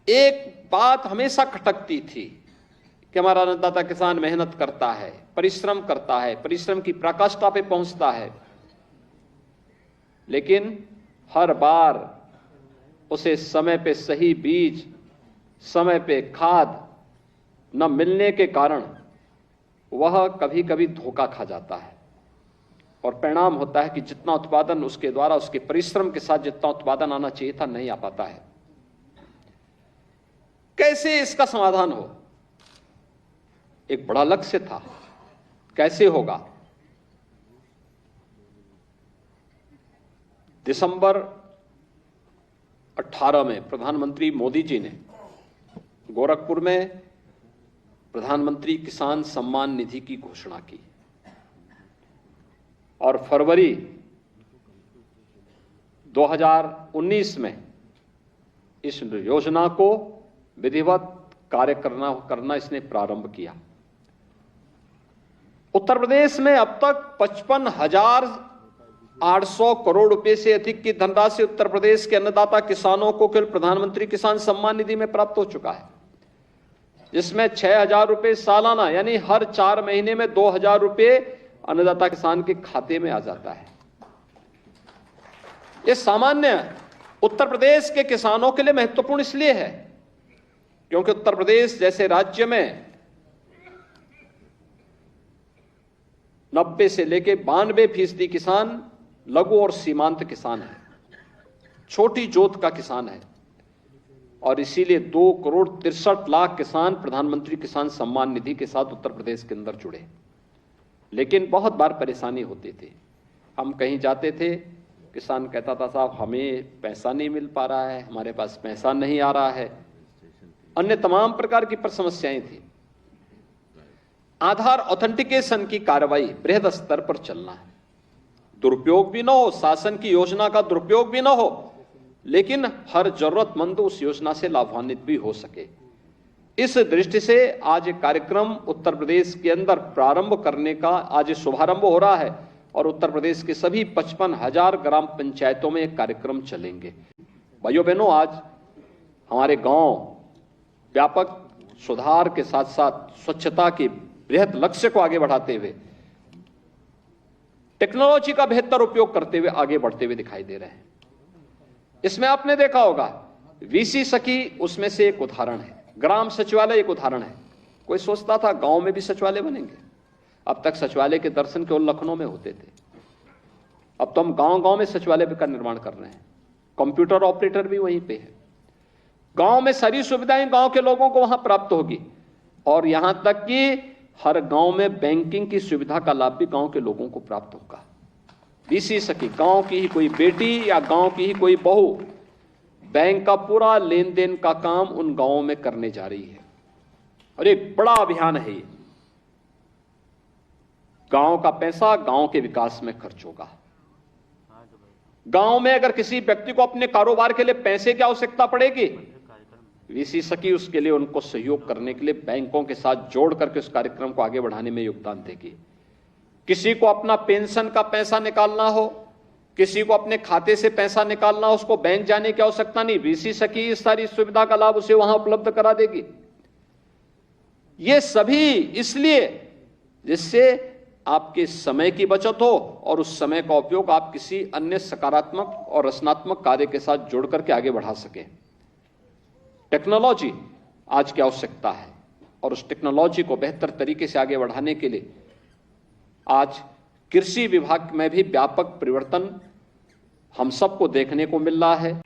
एक बात हमेशा खटकती थी कि हमारा अन्नदाता किसान मेहनत करता है, परिश्रम करता है, परिश्रम की पराकाष्ठा पे पहुंचता है, लेकिन हर बार उसे समय पे सही बीज, समय पे खाद न मिलने के कारण वह कभी कभी धोखा खा जाता है और परिणाम होता है कि जितना उत्पादन उसके द्वारा, उसके परिश्रम के साथ जितना उत्पादन आना चाहिए था, नहीं आ पाता है। कैसे इसका समाधान हो? एक बड़ा लक्ष्य था, कैसे होगा? दिसंबर 18 में प्रधानमंत्री मोदी जी ने गोरखपुर में प्रधानमंत्री किसान सम्मान निधि की घोषणा की और फरवरी 2019 में इस योजना को विधिवत कार्य करना इसने प्रारंभ किया। उत्तर प्रदेश में अब तक 55,800 करोड़ रुपए से अधिक की धनराशि उत्तर प्रदेश के अन्नदाता किसानों को केवल प्रधानमंत्री किसान सम्मान निधि में प्राप्त हो चुका है, जिसमें 6,000 रुपए सालाना यानी हर 4 महीने में 2,000 रुपए अन्नदाता किसान के खाते में आ जाता है। यह सामान्य उत्तर प्रदेश के किसानों के लिए महत्वपूर्ण इसलिए है क्योंकि उत्तर प्रदेश जैसे राज्य में 90 से लेकर 92% किसान लघु और सीमांत किसान है, छोटी जोत का किसान है और इसीलिए 2,63,00,000 किसान प्रधानमंत्री किसान सम्मान निधि के साथ उत्तर प्रदेश के अंदर जुड़े। लेकिन बहुत बार परेशानी होती थी। हम कहीं जाते थे, किसान कहता था साहब हमें पैसा नहीं मिल पा रहा है, हमारे पास पैसा नहीं आ रहा है, अन्य तमाम प्रकार की समस्याएं थी। आधार ऑथेंटिकेशन की कार्रवाई बृहद स्तर पर चलना है, दुरुपयोग भी न हो, शासन की योजना का दुरुपयोग भी न हो, लेकिन हर जरूरतमंद उस योजना से लाभान्वित भी हो सके। इस दृष्टि से आज एक कार्यक्रम उत्तर प्रदेश के अंदर प्रारंभ करने का आज शुभारंभ हो रहा है और उत्तर प्रदेश के सभी 55,000 ग्राम पंचायतों में एक कार्यक्रम चलेंगे। भाइयों बहनों, आज हमारे गांव व्यापक सुधार के साथ साथ स्वच्छता के बृहद लक्ष्य को आगे बढ़ाते हुए टेक्नोलॉजी का बेहतर उपयोग करते हुए आगे बढ़ते हुए दिखाई दे रहे हैं। इसमें आपने देखा होगा वीसी सखी उसमें से एक उदाहरण है, ग्राम सचिवालय एक उदाहरण है। कोई सोचता था गांव में भी सचिवालय बनेंगे, अब तक सचिवालय के दर्शन केवल लखनऊ में होते थे, अब तो हम गांव गांव में सचिवालय का निर्माण कर रहे हैं। कंप्यूटर ऑपरेटर भी वहीं पे है, गांव में सारी सुविधाएं गांव के लोगों को वहां प्राप्त होगी और यहां तक कि हर गांव में बैंकिंग की सुविधा का लाभ भी गांव के लोगों को प्राप्त होगा। वीसी सखी, गांव की ही कोई बेटी या गांव की ही कोई बहू बैंक का पूरा लेन देन का काम उन गांवों में करने जा रही है और एक बड़ा अभियान है ये। गांव का पैसा गांव के विकास में खर्च होगा। गांव में अगर किसी व्यक्ति को अपने कारोबार के लिए पैसे की आवश्यकता पड़ेगी, वीसी सखी उसके लिए उनको सहयोग करने के लिए बैंकों के साथ जोड़ करके उस कार्यक्रम को आगे बढ़ाने में योगदान देगी। किसी को अपना पेंशन का पैसा निकालना हो, किसी को अपने खाते से पैसा निकालना हो, उसको बैंक जाने की आवश्यकता नहीं, वीसी सखी इस सारी सुविधा का लाभ उसे वहां उपलब्ध करा देगी। ये सभी इसलिए जिससे आपके समय की बचत हो और उस समय का उपयोग आप किसी अन्य सकारात्मक और रचनात्मक कार्य के साथ जोड़ करके आगे बढ़ा सकें। टेक्नोलॉजी आज की आवश्यकता है और उस टेक्नोलॉजी को बेहतर तरीके से आगे बढ़ाने के लिए आज कृषि विभाग में भी व्यापक परिवर्तन हम सबको देखने को मिल रहा है।